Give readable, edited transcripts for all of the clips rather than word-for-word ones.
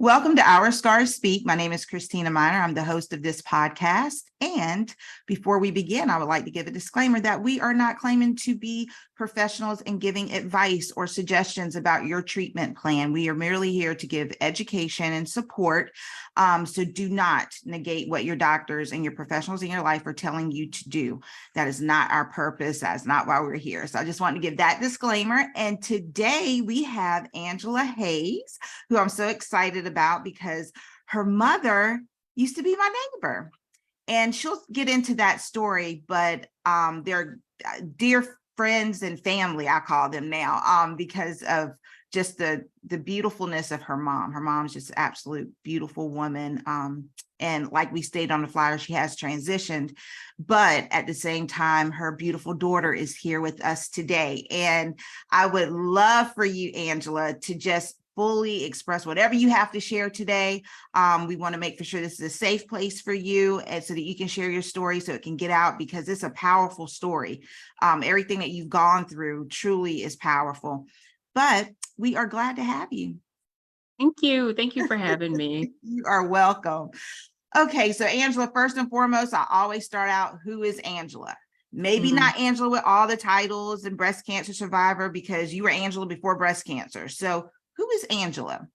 Welcome to Our Scars Speak. My name is Christina Miner. I'm the host of this podcast. And before we begin, I would like to give a disclaimer that we are not claiming to be professionals in giving advice or suggestions about your treatment plan. We are merely here to give education and support. So do not negate what your doctors and your professionals in your life are telling you to do. That is not our purpose. That's not why we're here. So I just wanted to give that disclaimer. And today we have Angela Hayes, who I'm so excited about because her mother used to be my neighbor. And she'll get into that story, but they're dear friends and family, I call them now, because of just the beautifulness of her mom. Her mom's just an absolute beautiful woman. And like we stated on the flyer, she has transitioned, but at the same time, her beautiful daughter is here with us today. And I would love for you, Angela, to just fully express whatever you have to share today. We want to make for sure this is a safe place for you, and so that you can share your story so it can get out, because it's a powerful story. Everything that you've gone through truly is powerful, but we are glad to have you. Thank you. Thank you for having me. You are welcome. Okay, so Angela, first and foremost, I always start out, who is Angela? Maybe not Angela with all the titles and breast cancer survivor, because you were Angela before breast cancer. So who is Angela?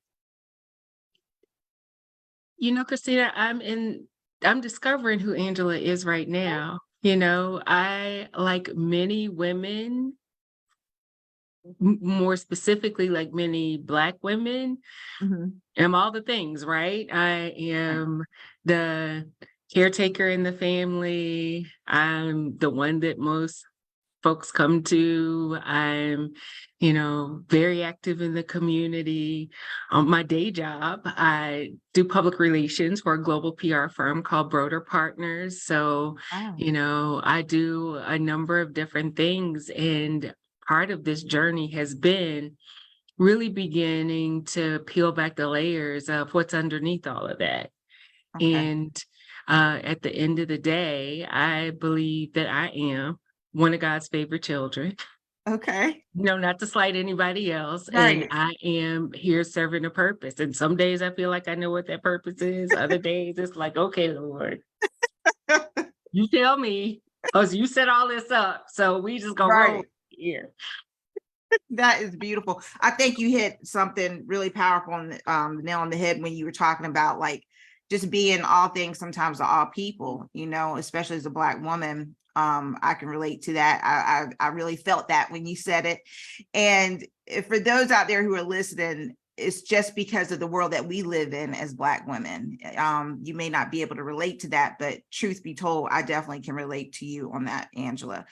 You know, Christina, I'm discovering who Angela is right now. You know, I, like many women, more specifically, like many Black women, am all the things, right? I am the caretaker in the family. I'm the one that most folks come to. I'm, very active in the community. On my day job, I do public relations for a global PR firm called Broder Partners. So, I do a number of different things. And part of this journey has been really beginning to peel back the layers of what's underneath all of that. Okay. And at the end of the day, I believe that I am one of God's favorite children. Okay. Not to slight anybody else. Right. And I am here serving a purpose. And some days I feel like I know what that purpose is. Other days it's like, okay, Lord, you tell me, because you set all this up. So we just go roll here. That is beautiful. I think you hit something really powerful on the nail on the head when you were talking about like just being all things sometimes to all people, especially as a Black woman. I can relate to that. I really felt that when you said it. And for those out there who are listening, it's just because of the world that we live in as Black women. You may not be able to relate to that, but truth be told, I definitely can relate to you on that, Angela,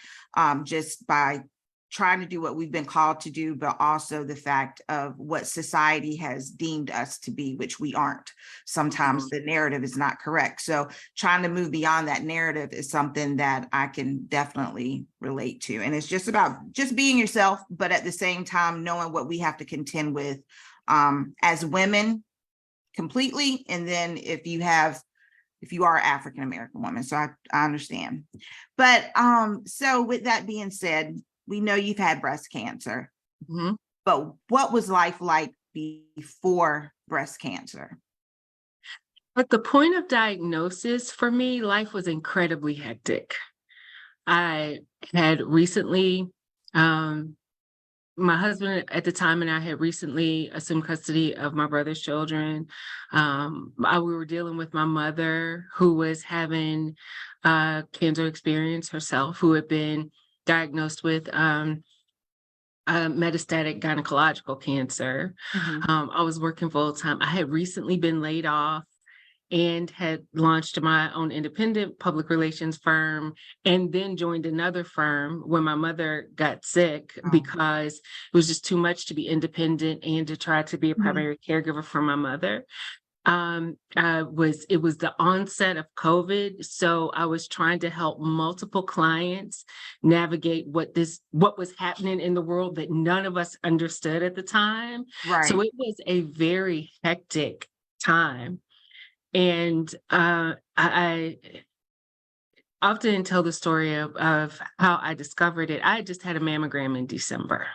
just by trying to do what we've been called to do, but also the fact of what society has deemed us to be, which we aren't. Sometimes the narrative is not correct. So trying to move beyond that narrative is something that I can definitely relate to. And it's just about just being yourself, but at the same time, knowing what we have to contend with as women completely. And then if you are African-American woman, so I understand. But so with that being said, we know you've had breast cancer, but what was life like before breast cancer? At the point of diagnosis, for me, life was incredibly hectic. I had recently, my husband at the time and I had recently assumed custody of my brother's children. We were dealing with my mother, who was having cancer experience herself, who had been diagnosed with metastatic gynecological cancer. I was working full time. I had recently been laid off and had launched my own independent public relations firm, and then joined another firm when my mother got sick because it was just too much to be independent and to try to be a primary caregiver for my mother. It was the onset of COVID. So I was trying to help multiple clients navigate what was happening in the world that none of us understood at the time. Right. So it was a very hectic time. And I often tell the story of how I discovered it. I just had a mammogram in December.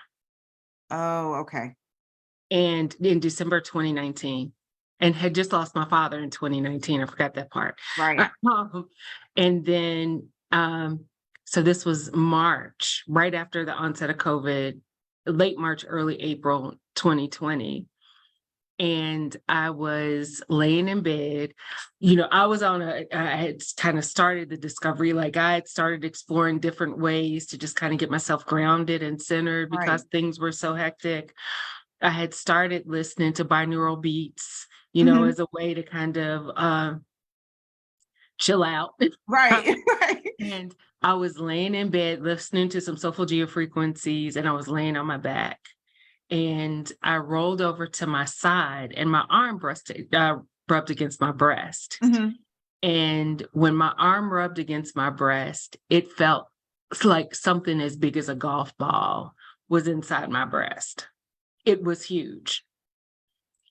Oh, okay. And in December 2019. and had just lost my father in 2019. I forgot that part. Right. And then, so this was March, right after the onset of COVID, late March, early April 2020. And I was laying in bed. I had kind of started the discovery, like I had started exploring different ways to just kind of get myself grounded and centered because Right. things were so hectic. I had started listening to binaural beats, Mhm. as a way to kind of chill out. Right. Right. And I was laying in bed listening to some soulful geofrequencies, and I was laying on my back. And I rolled over to my side, and my arm rubbed against my breast. Mhm. And when my arm rubbed against my breast, it felt like something as big as a golf ball was inside my breast. It was huge.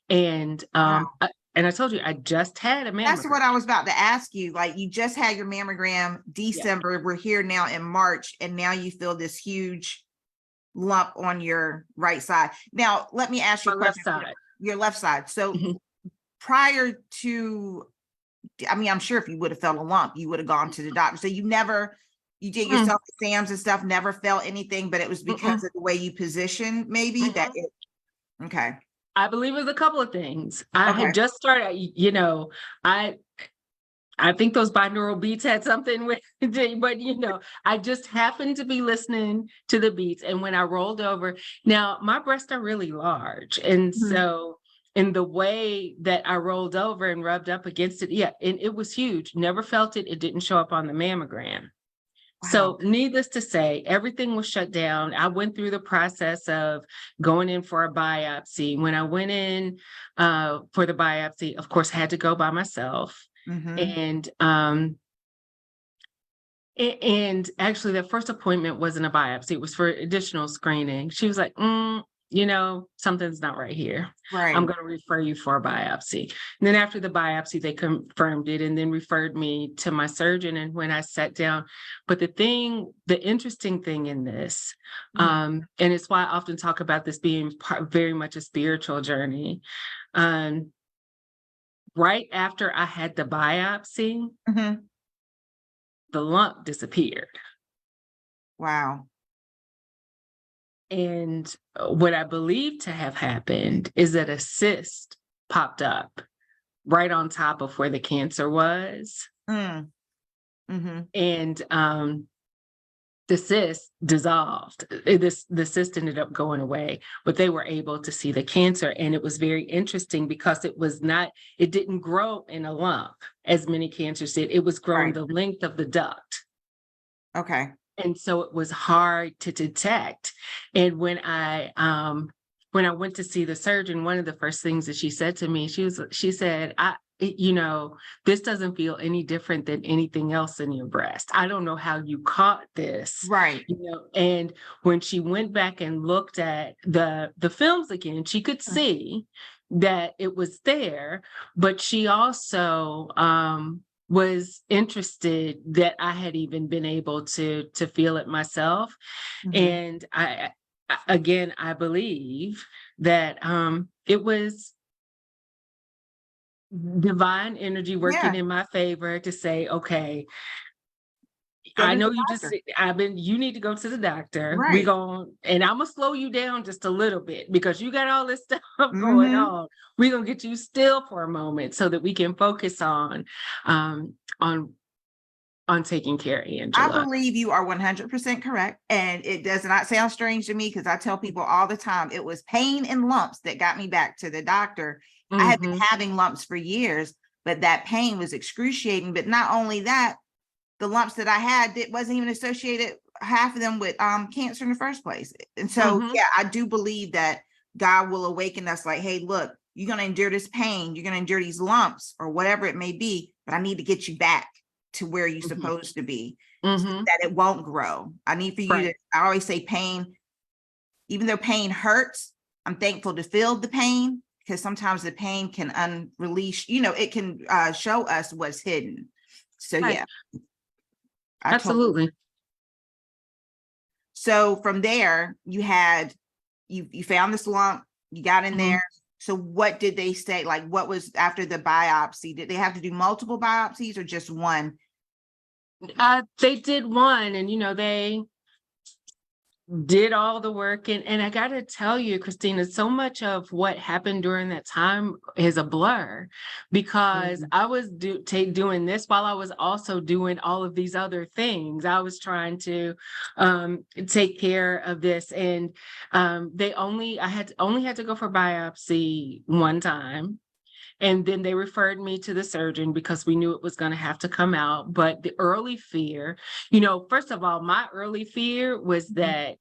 And Wow. I told you I just had a That's mammogram. what I was about to ask you. Like, you just had your mammogram Yeah, December. We're here now in March, and now you feel this huge lump on your right side. Now, let me ask you my a left question. side. Your left side. So Mhm. prior to, I mean, I'm sure if you would have felt a lump, you would have gone to the doctor. So you did your Mm, self exams and stuff, never felt anything, but it was because mm-mm, of the way you positioned, maybe that mhm. it, okay. I believe it was a couple of things. I Okay. had just started, I I think those binaural beats had something with it, but I just happened to be listening to the beats. And when I rolled over, now my breasts are really large. And Mhm. so in the way that I rolled over and rubbed up against it, yeah, and it was huge. Never felt it. It didn't show up on the mammogram. Wow. So needless to say, everything was shut down. I went through the process of going in for a biopsy. When I went in for the biopsy, of course, I had to go by myself. Hmm. And actually, that first appointment wasn't a biopsy. It was for additional screening. She was like, something's not right here. I'm Right. going to refer you for a biopsy. And then after the biopsy, they confirmed it and then referred me to my surgeon. And when I sat down, but the interesting thing in this, Mhm. and it's why I often talk about this being very much a spiritual journey. Um, right after I had the biopsy, Mhm. the lump disappeared. Wow. And what I believe to have happened is that a cyst popped up right on top of where the cancer was. Mm. Hmm. And the cyst dissolved. The cyst ended up going away, but they were able to see the cancer. And it was very interesting because it didn't grow in a lump as many cancers did. It was growing Right. the length of the duct. Okay. And so it was hard to detect. And when I went to see the surgeon, one of the first things that she said to me, she said, this doesn't feel any different than anything else in your breast. I don't know how you caught this, Right. and when she went back and looked at the films again, she could see that it was there, but she also was interested that I had even been able to feel it myself. Mhm. And I believe that it was divine energy working Yeah. in my favor to say, okay, Go I to know the you doctor. you need to go to the doctor. Right. And I'm gonna slow you down just a little bit because you got all this stuff going Hmm. on. We're gonna get you still for a moment so that we can focus um, on taking care of I Angela. believe you are 100% correct. And it does not sound strange to me because I tell people all the time it was pain and lumps that got me back to the doctor. I had been Mm-hmm. having lumps for years, but that pain was excruciating. But not only that, the lumps that I had that wasn't even associated, half of them with cancer in the first place. And so, Mm-hmm. yeah, I do believe that God will awaken us like, hey, look, you're going to endure this pain, you're going to endure these lumps or whatever it may be, but I need to get you back to where you're Mm-hmm. supposed to be so Mm-hmm. that it won't grow. I need for you to, Right. I always say pain, even though pain hurts, I'm thankful to feel the pain because sometimes the pain can unrelease, it can show us what's hidden. So Right. yeah, I totally. Absolutely. So from there, you found this lump, you got in Mm-hmm. there. So what did they say? Like, what was after the biopsy? Did they have to do multiple biopsies or just one? They did one, and they did all the work, and I gotta tell you, Christina, so much of what happened during that time is a blur, because I was doing this while I was also doing all of these other things. I was trying to take care of this, and I had to go for biopsy one time. And then they referred me to the surgeon because we knew it was going to have to come out. But the early fear, first of all, my early fear was that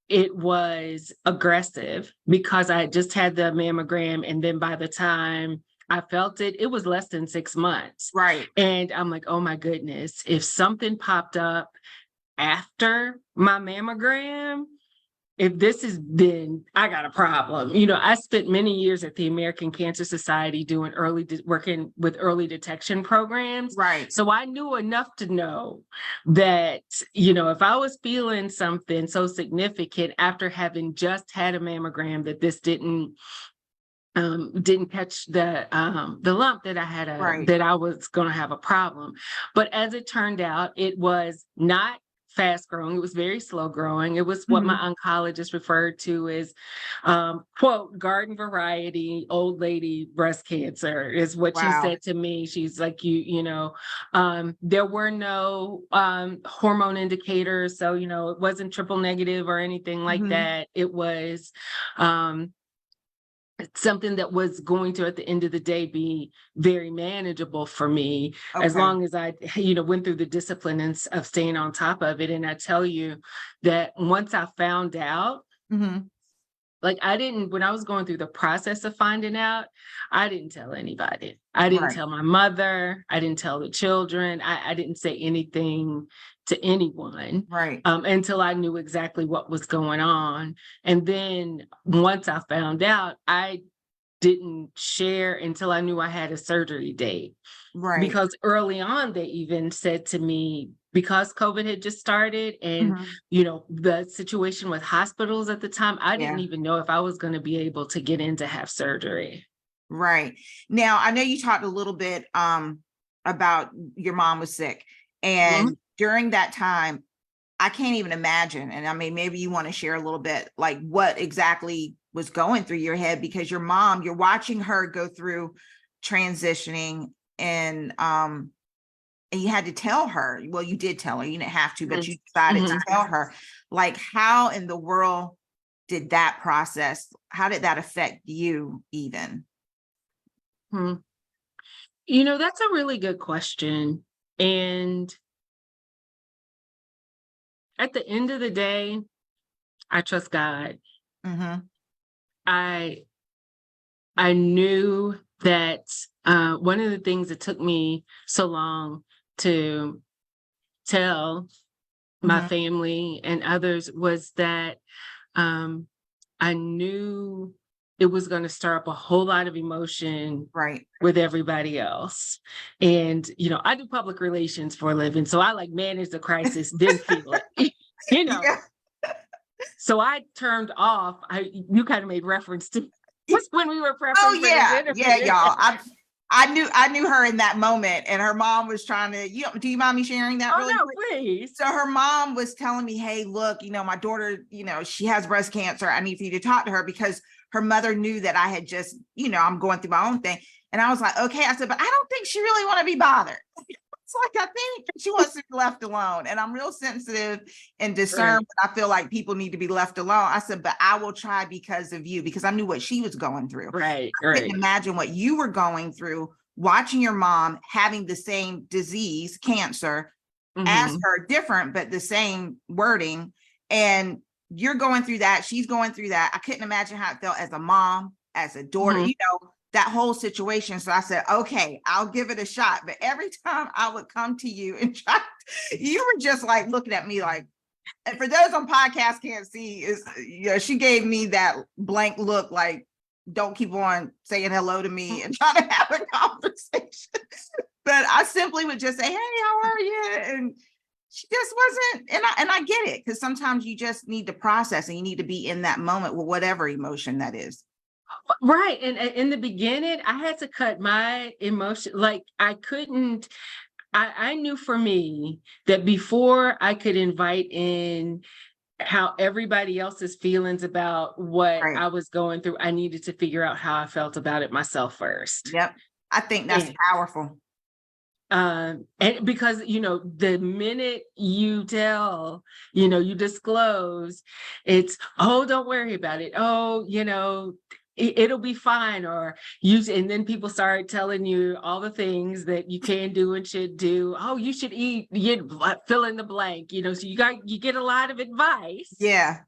it was aggressive, because I had just had the mammogram. And then by the time I felt it, it was less than 6 months. Right. And I'm like, oh my goodness, if something popped up after my mammogram, if this is, then I got a problem. I spent many years at the American Cancer Society doing working with early detection programs. Right. So I knew enough to know that, if I was feeling something so significant after having just had a mammogram, that this didn't catch the lump, that I had that I was going to have a problem. But as it turned out, it was not fast growing. It was very slow growing. It was what my oncologist referred to as, quote, garden variety old lady breast cancer, is what she said to me. She's like, there were no hormone indicators. So, it wasn't triple negative or anything like that. It was something that was going to, at the end of the day, be very manageable for me, as long as I, went through the discipline of staying on top of it. And I tell you that once I found out, like when I was going through the process of finding out, I didn't tell anybody. I didn't tell my mother. I didn't tell the children. I didn't say anything to anyone until I knew exactly what was going on. And then once I found out, I didn't share until I knew I had a surgery date. Because early on, they even said to me, because COVID had just started and, the situation with hospitals at the time, I didn't even know if I was going to be able to get in to have surgery. Right. Now, I know you talked a little bit about your mom was sick, and during that time, I can't even imagine. And I mean, maybe you want to share a little bit, like what exactly was going through your head, because your mom, you're watching her go through transitioning, and you had to tell her. Well, you did tell her. You didn't have to, but you decided to tell her. Like, how in the world did that process? How did that affect you even? That's a really good question. And at the end of the day, I trust God. I knew that one of the things that took me so long to tell my family and others was that I knew it was going to stir up a whole lot of emotion with everybody else. And, I do public relations for a living, so I manage the crisis, then feel it, So I turned off. You kind of made reference to just when we were prepping for this interview. Y'all. I knew her in that moment, and her mom was trying to. Do you mind me sharing that? Really quick? Please. So her mom was telling me, "Hey, look, my daughter, she has breast cancer. I need for you to talk to her," because her mother knew that I had just, I'm going through my own thing, and I was like, "Okay," I said, "but I don't think she really want to be bothered." It's like, I think she wants to be left alone. And I'm real sensitive and discerned, but I feel like people need to be left alone. I said, but I will try because of you, because I knew what she was going through. I couldn't imagine what you were going through, watching your mom having the same disease, cancer, as her, different, but the same wording. And you're going through that. She's going through that. I couldn't imagine how it felt as a mom, as a daughter, that whole situation. So I said, okay, I'll give it a shot. But every time I would come to you and try, you were just like looking at me like, and for those on podcast can't see, is she gave me that blank look, like, don't keep on saying hello to me and try to have a conversation. But I simply would just say, hey, how are you? And she just wasn't, and I get it, because sometimes you just need to process and you need to be in that moment with whatever emotion that is. Right. And in the beginning, I had to cut my emotion. Like I couldn't, I knew for me that before I could invite in how everybody else's feelings about what Right. I was going through, I needed to figure out how I felt about it myself first. Yep. I think that's And, powerful. and because, the minute you tell, you disclose, it's, oh, don't worry about it. Oh, it'll be fine. Or and then people start telling you all the things that you can do and should do. Oh, you should eat, fill in the blank, so you get a lot of advice. Yeah.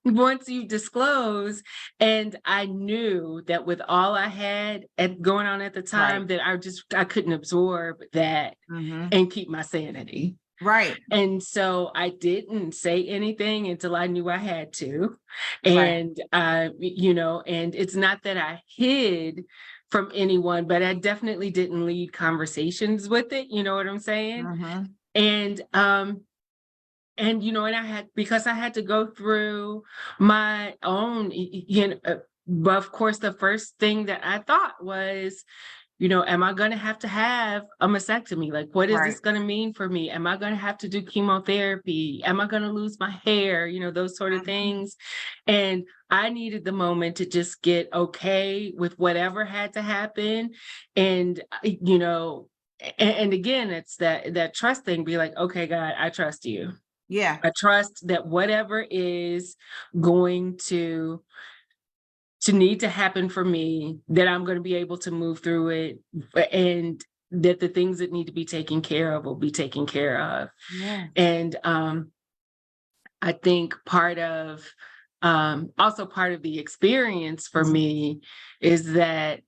Once you disclose. And I knew that with all I had going on at the time, Right. that I couldn't absorb that and keep my sanity. Right. And so I didn't say anything until I knew I had to. Right. And, and it's not that I hid from anyone, but I definitely didn't lead conversations with it. You know what I'm saying? And, and because I had to go through my own, but of course, the first thing that I thought was, am I going to have a mastectomy? Like, what is Right. this going to mean for me? Am I going to have to do chemotherapy? Am I going to lose my hair? Those sort of things. And I needed the moment to just get okay with whatever had to happen. And, and again, it's that trust thing, be like, okay, God, I trust you. Yeah. I trust that whatever is going to need to happen for me, that I'm going to be able to move through it, and that the things that need to be taken care of will be taken care of. Yeah. And I think also part of the experience for me is that,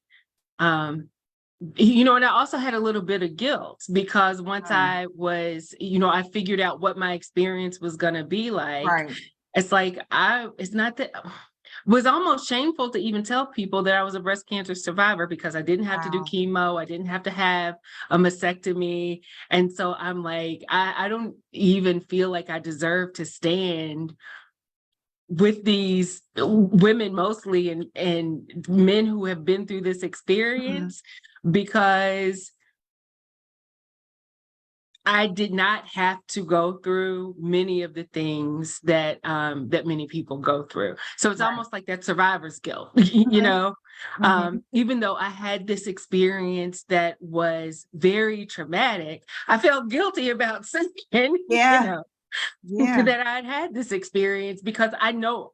and I also had a little bit of guilt, because once I was, I figured out what my experience was going to be like. Right. It's like, it's not that, it was almost shameful to even tell people that I was a breast cancer survivor, because I didn't have to do chemo. I didn't have to have a mastectomy. And so I'm like, I don't even feel like I deserve to stand with these women mostly, and men who have been through this experience, because I did not have to go through many of the things that that many people go through. So it's almost like that survivor's guilt, even though I had this experience that was very traumatic, I felt guilty about saying, Yeah. that I'd had this experience, because I know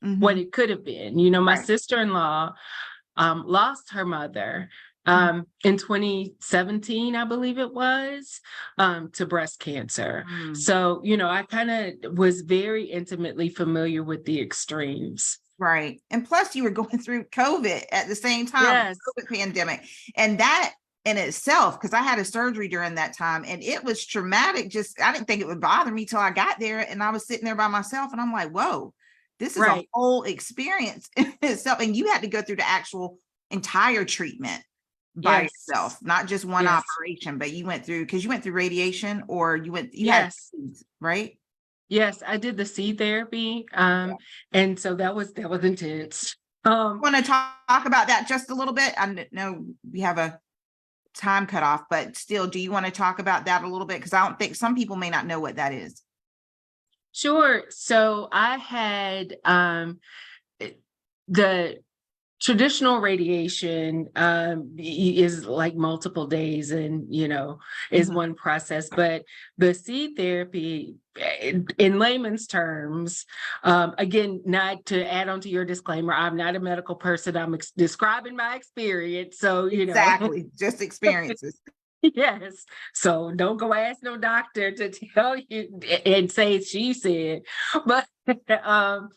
what it could have been. My sister-in-law lost her mother in 2017, I believe it was, to breast cancer. So, I kind of was very intimately familiar with the extremes. Right. And plus you were going through COVID at the same time, Yes. COVID pandemic. And that in itself, because I had a surgery during that time, and it was traumatic. I didn't think it would bother me till I got there, and I was sitting there by myself, and I'm like, whoa, this is a whole experience in itself. And you had to go through the actual entire treatment by yourself, not just one operation, but you went through radiation, or you had seeds, right? Yes, I did the seed therapy. And so that was intense. Want to talk about that just a little bit? I know we have a time cut off, but still, do you want to talk about that a little bit? Because I don't think some people may not know what that is. Sure. So I had the traditional radiation is like multiple days, and is one process, but the seed therapy, in layman's terms, again, not to add on to your disclaimer, I'm not a medical person, I'm describing my experience, so exactly, just experiences. Yes, so don't go ask no doctor to tell you and say she said, but the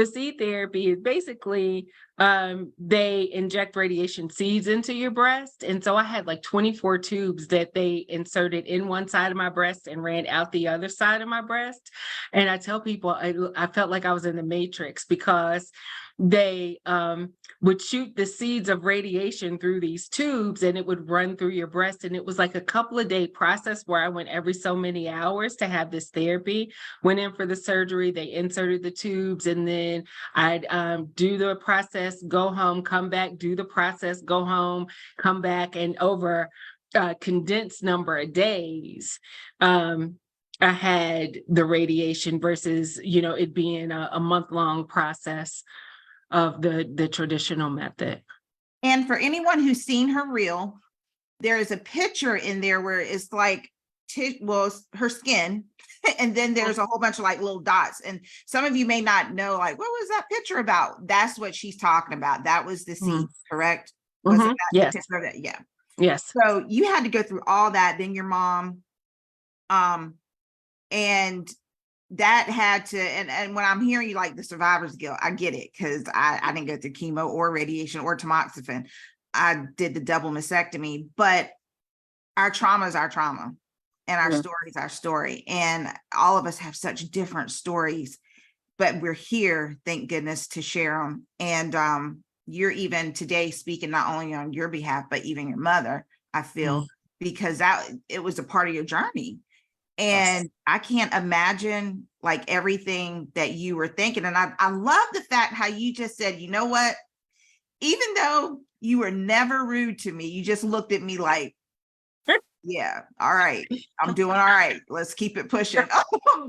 seed therapy is basically, they inject radiation seeds into your breast. And so I had like 24 tubes that they inserted in one side of my breast and ran out the other side of my breast. And I tell people, I felt like I was in the Matrix, because they would shoot the seeds of radiation through these tubes, and it would run through your breast. And it was like a couple of day process where I went every so many hours to have this therapy. Went in for the surgery, they inserted the tubes, and then I'd do the process, go home, come back, do the process, go home, come back, and over a condensed number of days, I had the radiation versus, it being a month-long process of the traditional method. And for anyone who's seen her reel, there is a picture in there where it's like, her skin, and then there's a whole bunch of like little dots. And some of you may not know, like, what was that picture about? That's what she's talking about. That was the seed, correct? Was it that Yes. picture of it? Yeah. Yes. So you had to go through all that, then your mom, and that had to, and when I'm hearing you like the survivor's guilt, I get it, because I didn't go through chemo or radiation or tamoxifen. I did the double mastectomy, but our trauma is our trauma, and our story is our story. And all of us have such different stories, but we're here, thank goodness, to share them. And you're even today speaking not only on your behalf, but even your mother, I feel, because it was a part of your journey. And I can't imagine like everything that you were thinking. And I love the fact how you just said, you know what, even though you were never rude to me, you just looked at me like, yeah, all right, I'm doing all right. Let's keep it pushing.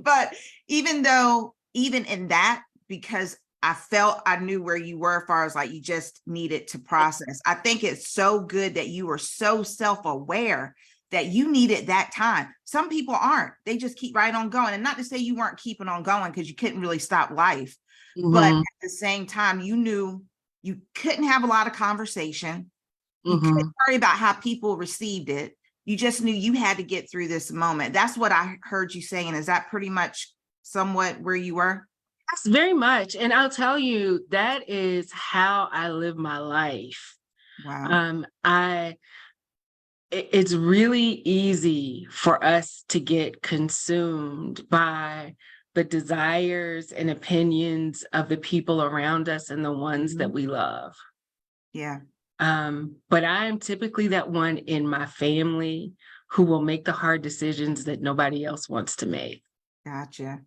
But even in that, because I knew where you were as far as like, you just needed to process. I think it's so good that you were so self-aware that you needed that time. Some people aren't, they just keep right on going. And not to say you weren't keeping on going, because you couldn't really stop life. But at the same time, you knew you couldn't have a lot of conversation. You couldn't worry about how people received it. You just knew you had to get through this moment. That's what I heard you saying. Is that pretty much somewhat where you were? Yes, very much. And I'll tell you, that is how I live my life. Wow. It's really easy for us to get consumed by the desires and opinions of the people around us and the ones that we love. Yeah. But I am typically that one in my family who will make the hard decisions that nobody else wants to make. Gotcha.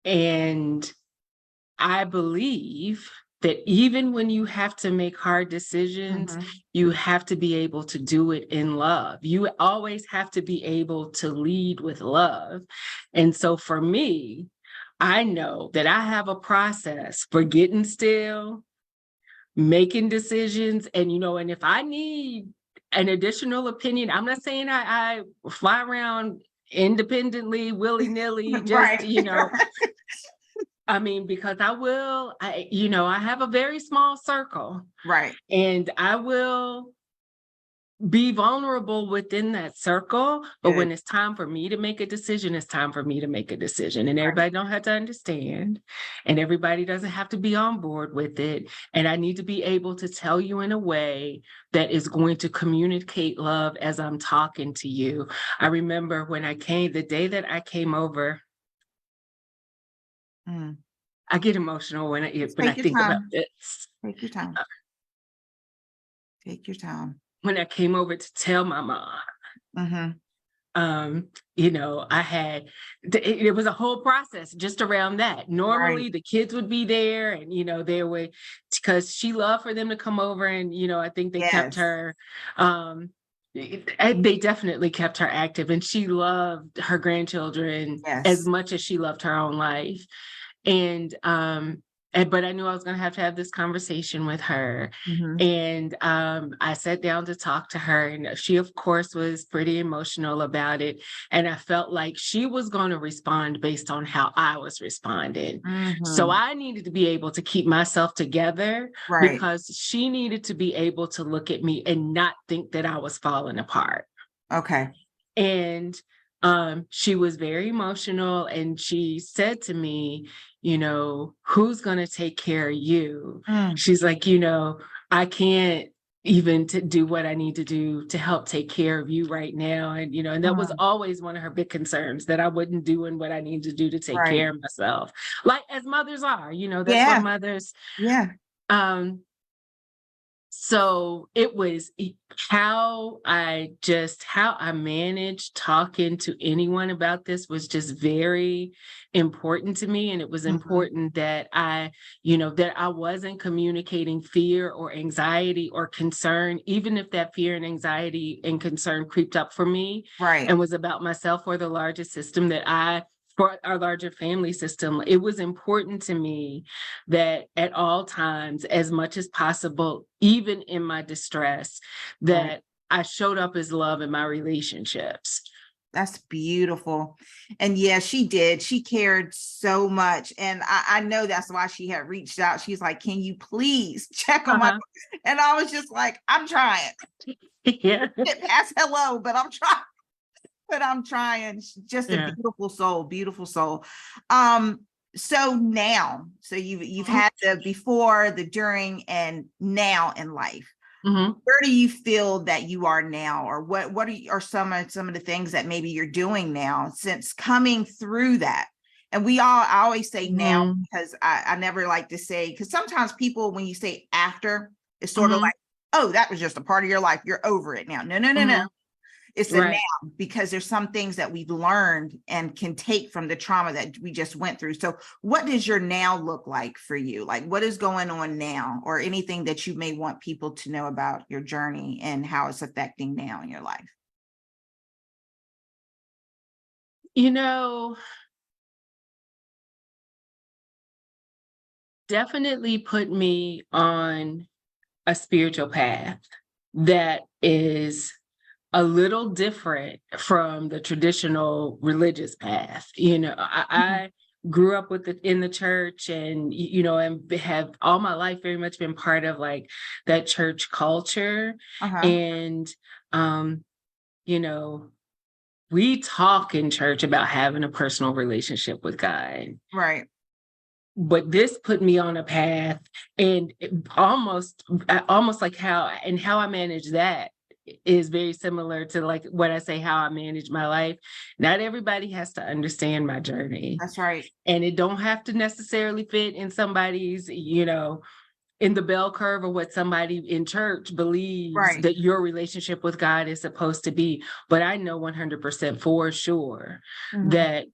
And I believe that even when you have to make hard decisions, you have to be able to do it in love. You always have to be able to lead with love. And so for me, I know that I have a process for getting still, making decisions, and and if I need an additional opinion, I'm not saying I fly around independently, willy-nilly, just I mean, because I have a very small circle, Right. and I will be vulnerable within that circle. But when it's time for me to make a decision, it's time for me to make a decision. And everybody don't have to understand, and everybody doesn't have to be on board with it. And I need to be able to tell you in a way that is going to communicate love as I'm talking to you. I remember the day that I came over, I get emotional when I think about this. Take your time. Take your time. When I came over to tell my mom, I had, it was a whole process just around that. Normally the kids would be there, and, they would, because she loved for them to come over, and, I think they kept her, they definitely kept her active, and she loved her grandchildren as much as she loved her own life. But I knew I was going to have this conversation with her. And I sat down to talk to her, and she, of course, was pretty emotional about it. And I felt like she was going to respond based on how I was responding. So I needed to be able to keep myself together, because she needed to be able to look at me and not think that I was falling apart. Okay. And she was very emotional, and she said to me, who's going to take care of you? She's like, I can't, even to do what I need to do to help take care of you right now. And, and that was always one of her big concerns, that I wasn't doing what I need to do to take Right. care of myself. Like as mothers are, that's Yeah. what mothers. Yeah. So it was how I managed talking to anyone about this was just very important to me. And it was important that that I wasn't communicating fear or anxiety or concern, even if that fear and anxiety and concern creeped up for me Right. and was about myself or the larger system for our larger family system. It was important to me that at all times, as much as possible, even in my distress, that I showed up as love in my relationships. That's beautiful. And yeah, she did. She cared so much. And I know that's why she had reached out. She's like, can you please check on my, and I was just like, I'm trying. Yeah. Past hello, but I'm trying. Just a beautiful soul, beautiful soul. So now, you've had the before, the during, and now in life. Where do you feel that you are now, or what are some of the things that maybe you're doing now since coming through that? And I always say now, because I never like to say, because sometimes people, when you say after, it's sort of like, oh, that was just a part of your life, you're over it now. No. It's the now, because there's some things that we've learned and can take from the trauma that we just went through. So what does your now look like for you? Like, what is going on now, or anything that you may want people to know about your journey and how it's affecting now in your life? Definitely put me on a spiritual path that is a little different from the traditional religious path. I grew up in the church, and and have all my life very much been part of like that church culture. And we talk in church about having a personal relationship with God. Right. But this put me on a path, and almost like how I manage that is very similar to like what I say, how I manage my life. Not everybody has to understand my journey. That's right. And it don't have to necessarily fit in somebody's, in the bell curve of what somebody in church believes that your relationship with God is supposed to be. But I know 100% for sure that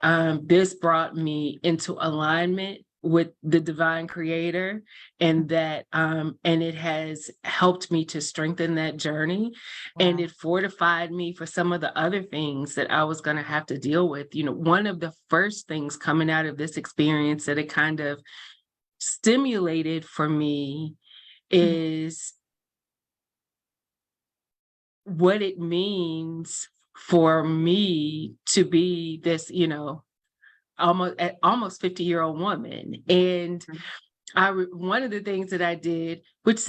this brought me into alignment with the divine creator, and that and it has helped me to strengthen that journey. And it fortified me for some of the other things that I was going to have to deal with. One of the first things coming out of this experience that it kind of stimulated for me is what it means for me to be this, almost 50-year-old woman. And one of the things that I did, which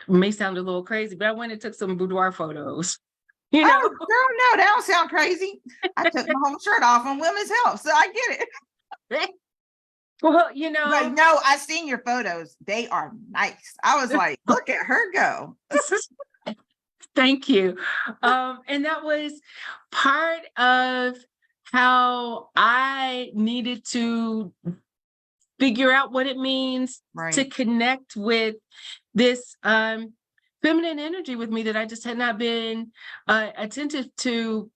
may sound a little crazy, but I went and took some boudoir photos. Oh, girl, no, that don't sound crazy. I took my whole shirt off on Women's Health, so I get it. Well, But no, I seen your photos. They are nice. I was like, look at her go. Thank you. And that was part of how I needed to figure out what it means to connect with this feminine energy with me that I just had not been attentive to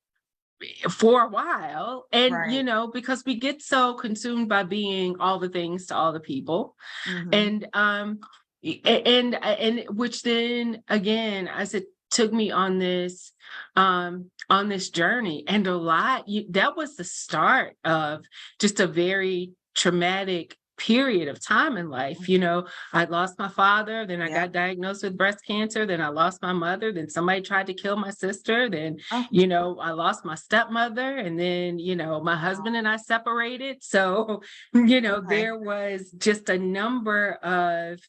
for a while. And because we get so consumed by being all the things to all the people. And which then again, as it took me on this journey, and a lot that was the start of just a very traumatic period of time in life. I lost my father, then I got diagnosed with breast cancer, then I lost my mother, then somebody tried to kill my sister, then I lost my stepmother, and then my husband and I separated. So there was just a number of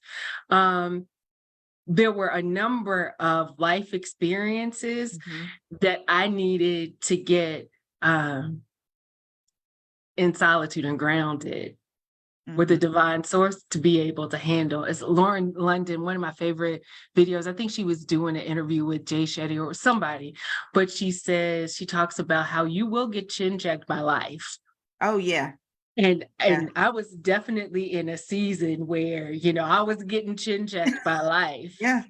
life experiences that I needed to get in solitude and grounded with a Mhm. divine source to be able to handle. It's Lauren London, one of my favorite videos. I think she was doing an interview with Jay Shetty or somebody, but she talks about how you will get chin checked by life. Oh, yeah. And Yeah. I was definitely in a season where, I was getting chin checked by life. Yeah.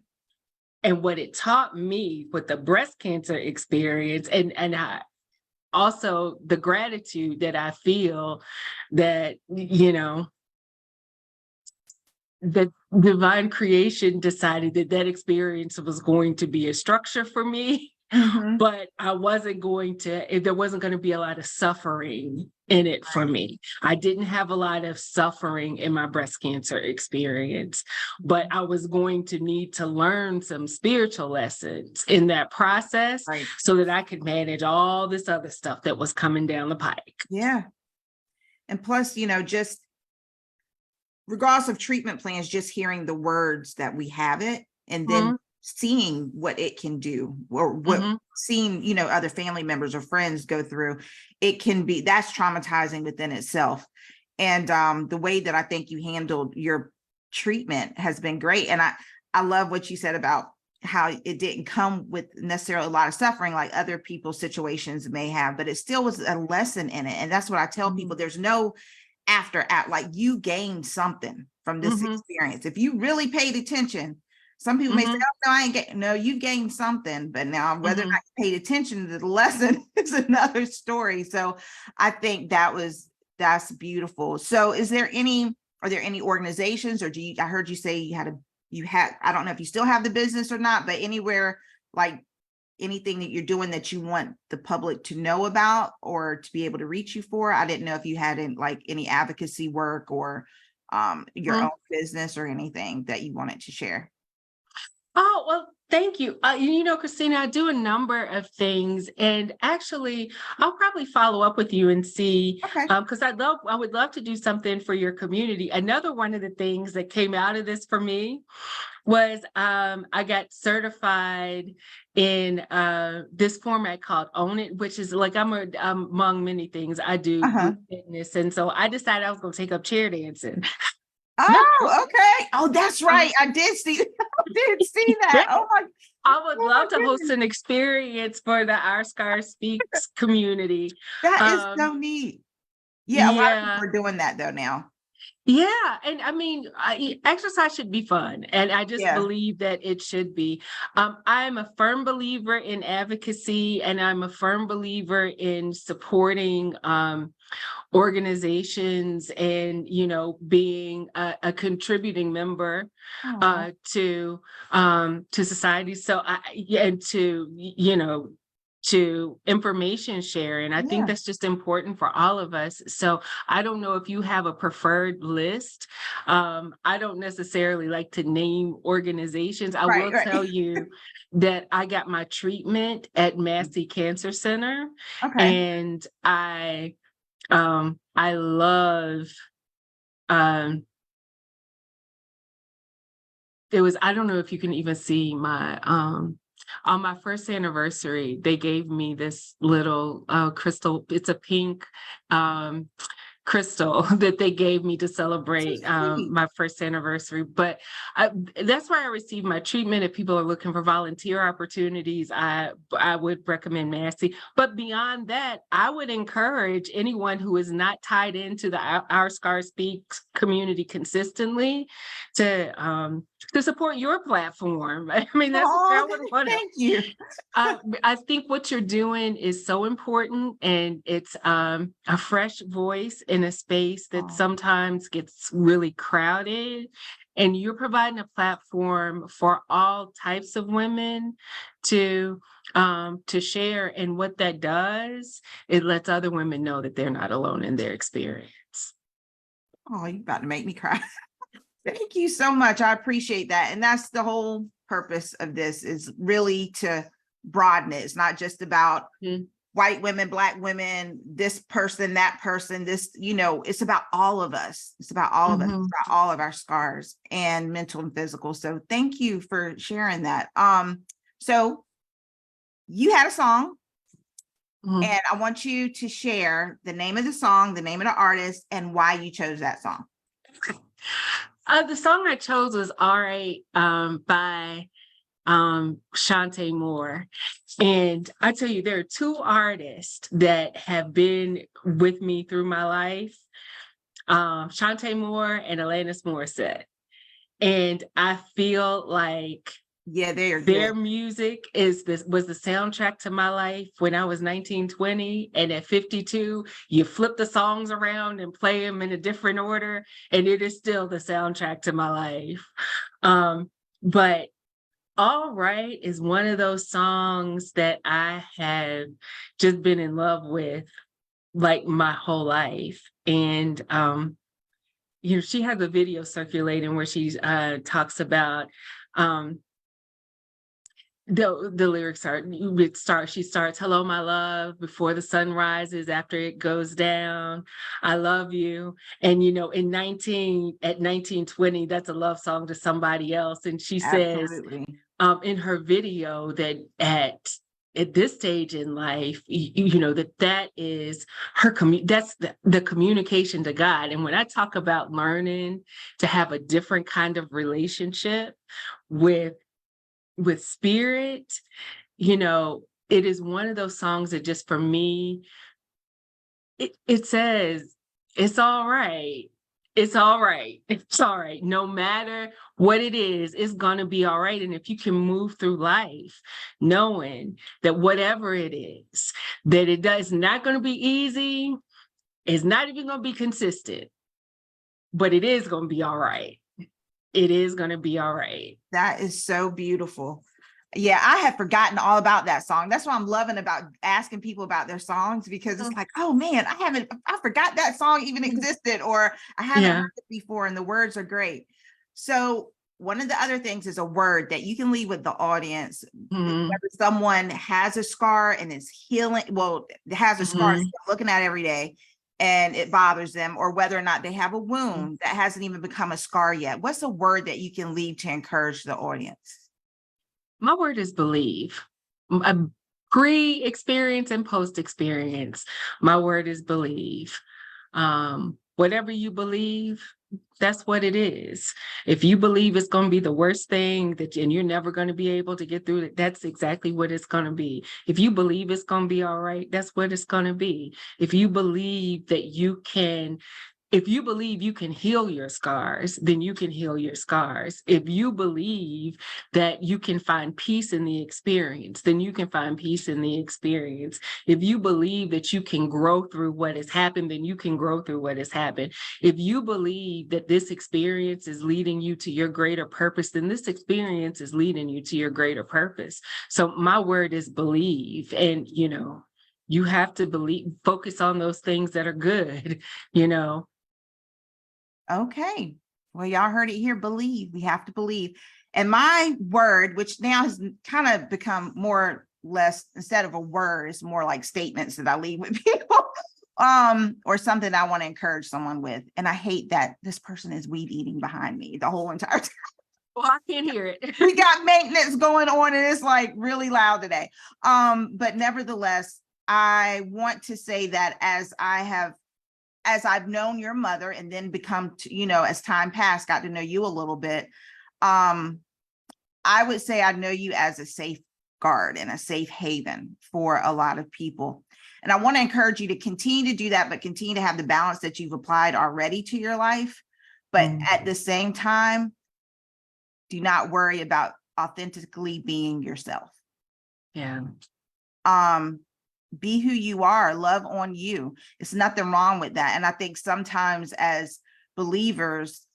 And what it taught me with the breast cancer experience and also the gratitude that I feel that, that divine creation decided that that experience was going to be a structure for me, Mhm. but there wasn't going to be a lot of suffering in it for Right. me. I didn't have a lot of suffering in my breast cancer experience, but I was going to need to learn some spiritual lessons in that process Right. so that I could manage all this other stuff that was coming down the pike. Yeah. And plus, just regardless of treatment plans, just hearing the words that we have it and then Mhm, seeing what it can do or what mhm, seeing, other family members or friends go through, that's traumatizing within itself. And the way that I think you handled your treatment has been great. And I love what you said about how it didn't come with necessarily a lot of suffering like other people's situations may have, but it still was a lesson in it. And that's what I tell people. mhm, There's no after act, like you gained something from this mhm, experience. If you really paid attention, some people may say, mhm, oh, no, I ain't getting, no, you gained something. But now whether or not mhm. you paid attention to the lesson is another story. So I think that's beautiful. So are there any organizations or I heard you say I don't know if you still have the business or not, but anywhere like anything that you're doing that you want the public to know about or to be able to reach you for? I didn't know if you had any advocacy work or your own business or anything that you wanted to share. Oh, well, thank you. Christina, I do a number of things, and actually, I'll probably follow up with you and see, Okay. because I would love to do something for your community. Another one of the things that came out of this for me was I got certified in this format called Own It, which is like among many things I do Uh-huh. group fitness, and so I decided I was going to take up chair dancing. Oh, okay. Oh, that's right. I did see I did see that. I would Oh my love to host goodness. an experience for the Our Scar Speaks community. That is Um, so neat. Yeah, a lot of yeah, people are doing that though now. yeah. And I mean, exercise should be fun. And I just Yeah. believe that it should be. I'm a firm believer in advocacy, and I'm a firm believer in supporting organizations and, being a contributing member Oh, to society. So and to information sharing. I think yeah. that's just important for all of us. So I don't know if you have a preferred list. I don't necessarily like to name organizations. I Right, will right. tell you that I got my treatment at Massey Cancer Center, Okay. and I love um I don't know if you can even see my on my first anniversary, they gave me this little crystal. It's a pink um crystal that they gave me to So celebrate sweet. my first anniversary. But that's where I received my treatment. If people are looking for volunteer opportunities, I would recommend Massey. But beyond that, I would encourage anyone who is not tied into the Our Scar Speaks community consistently to support your platform. I mean, that's where I Oh, would want to. thank you. I think what you're doing is so important, and it's a fresh voice in a space that Oh, sometimes gets really crowded. And you're providing a platform for all types of women to share. And what that does, it lets other women know that they're not alone in their experience. oh, you're about to make me cry. Thank you so much. I appreciate that. And that's the whole purpose of this is really to broaden it. It's not just about Mm-hmm. white women, Black women, this person, that person, it's about all of us. It's about all of us, it's Mm-hmm. about all of our scars and mental and physical. So thank you for sharing that. So you had a song Mm-hmm. and I want you to share the name of the song, the name of the artist, and why you chose that song. The song I chose was All Right by Shantae Moore. And I tell you, there are two artists that have been with me through my life, Shantae Moore and Alanis Morissette. And I feel like their music was the soundtrack to my life when I was 19, 20. And at 52, you flip the songs around and play them in a different order. And it is still the soundtrack to my life. But All Right is one of those songs that I have just been in love with like my whole life. And she has a video circulating where she talks about the lyrics she starts, hello, my love, before the sun rises, after it goes down, I love you. And, at 1920, that's a love song to somebody else. And she says in her video that at this stage in life, that is her that's the communication to God. And when I talk about learning to have a different kind of relationship with spirit, it is one of those songs that just for me, it says, it's all right. It's all right. It's all right. No matter what it is, it's going to be all right. And if you can move through life knowing that whatever it is, that it's not going to be easy, it's not even going to be consistent, but it is going to be all right. It is going to be all right. That is so beautiful. Yeah, I had forgotten all about that song. That's what I'm loving about asking people about their songs, because it's like, oh man, I forgot that song even existed, or I haven't heard it before, and the words are great. So one of the other things is a word that you can leave with the audience, whether someone has a scar and is healing, has a scar and looking at it every day and it bothers them, or whether or not they have a wound that hasn't even become a scar yet. What's a word that you can leave to encourage the audience? My word is believe. Pre-experience and post-experience, my word is believe. Whatever you believe, that's what it is. If you believe it's going to be the worst thing and you're never going to be able to get through it, that's exactly what it's going to be. If you believe it's going to be all right, that's what it's going to be. If you believe that if you believe you can heal your scars, then you can heal your scars. If you believe that you can find peace in the experience, then you can find peace in the experience. If you believe that you can grow through what has happened, then you can grow through what has happened. If you believe that this experience is leading you to your greater purpose, then this experience is leading you to your greater purpose. So my word is believe. And, you have to believe, focus on those things that are good, Okay. Well, y'all heard it here. Believe. We have to believe. And my word, which now has kind of become more less, instead of a word, it's more like statements that I leave with people, or something I want to encourage someone with. And I hate that this person is weed eating behind me the whole entire time. Well, I can't hear it. We got maintenance going on and it's like really loud today. But nevertheless, I want to say that as I've known your mother and then become, as time passed, got to know you a little bit. I would say I know you as a safeguard and a safe haven for a lot of people. And I want to encourage you to continue to do that, but continue to have the balance that you've applied already to your life. But at the same time, do not worry about authentically being yourself. Yeah. Be who you are, love on you. It's nothing wrong with that. And I think sometimes as believers,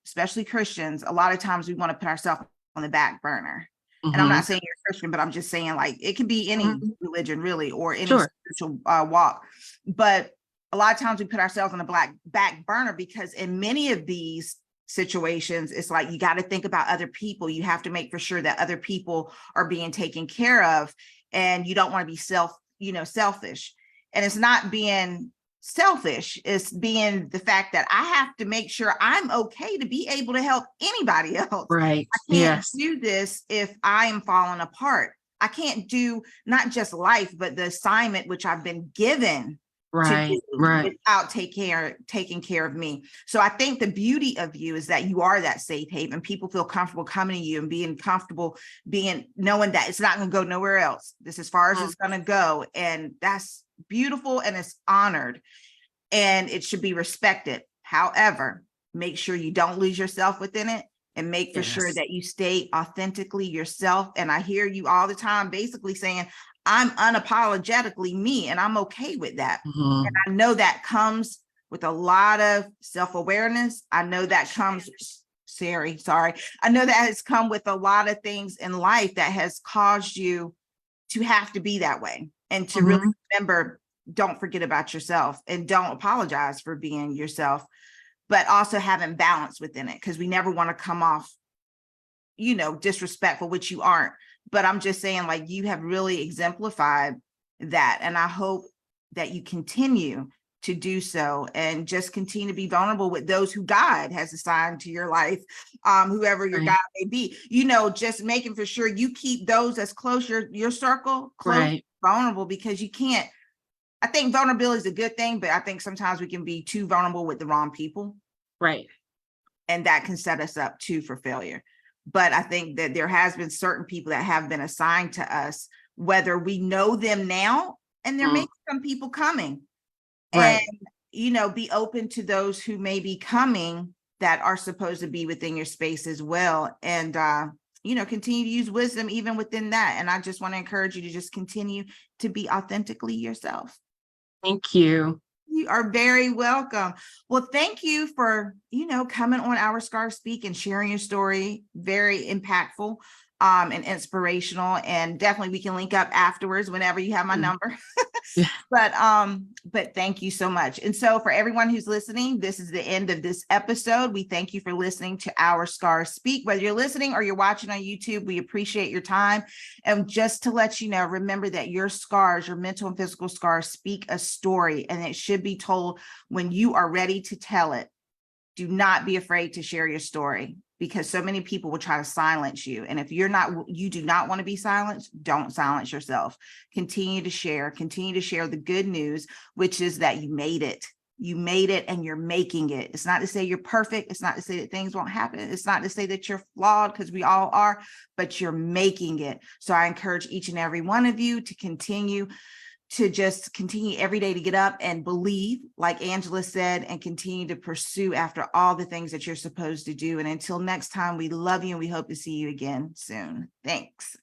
especially Christians, a lot of times we want to put ourselves on the back burner. And I'm not saying you're a Christian, but I'm just saying like it can be any religion really, or any spiritual walk. But a lot of times we put ourselves on the back burner because in many of these situations, it's like you got to think about other people. You have to make for sure that other people are being taken care of, and you don't want to be selfish. And it's not being selfish, it's being the fact that I have to make sure I'm okay to be able to help anybody else. Right. I can't do this if I am falling apart. I can't do not just life, but the assignment which I've been given to Right. do Right. without taking care of me. So I think the beauty of you is that you are that safe haven. People feel comfortable coming to you and being comfortable knowing that it's not going to go nowhere else. This is as far as it's going to go. And that's beautiful and it's honored and it should be respected. However, make sure you don't lose yourself within it and make for sure Yes. that you stay authentically yourself. And I hear you all the time basically saying, I'm unapologetically me, and I'm okay with that. And Mhm. I know that comes with a lot of self-awareness. I know that comes, sorry. I know that has come with a lot of things in life that has caused you to have to be that way and to really Mhm. remember, don't forget about yourself and don't apologize for being yourself, but also having balance within it, because we never want to come off, disrespectful, which you aren't. But I'm just saying, like, you have really exemplified that. And I hope that you continue to do so and just continue to be vulnerable with those who God has assigned to your life, whoever your Right. God may be, just making for sure you keep those as close, your circle close, Right. vulnerable, because you can't, I think vulnerability is a good thing, but I think sometimes we can be too vulnerable with the wrong people. Right. And that can set us up too for failure. But I think that there has been certain people that have been assigned to us, whether we know them now, and there may Mm. be some people coming, and, Right. be open to those who may be coming that are supposed to be within your space as well. And, continue to use wisdom even within that. And I just want to encourage you to just continue to be authentically yourself. Thank you. You are very welcome. Well, thank you for, coming on Our Scarf Speak and sharing your story. Very impactful, and inspirational. And definitely we can link up afterwards whenever you have my Mm. number. Yeah. But thank you so much. And so for everyone who's listening, this is the end of this episode. We thank you for listening to Our Scars Speak. Whether you're listening or you're watching on YouTube, we appreciate your time. And just to let you know, remember that your scars, your mental and physical scars, speak a story, and it should be told when you are ready to tell it. Do not be afraid to share your story, because so many people will try to silence you. And if you do not want to be silenced, don't silence yourself. Continue to share the good news, which is that you made it. You made it and you're making it. It's not to say you're perfect. It's not to say that things won't happen. It's not to say that you're flawed, because we all are, but you're making it. So I encourage each and every one of you to continue every day to get up and believe, like Angela said, and continue to pursue after all the things that you're supposed to do. And until next time, we love you and we hope to see you again soon. Thanks.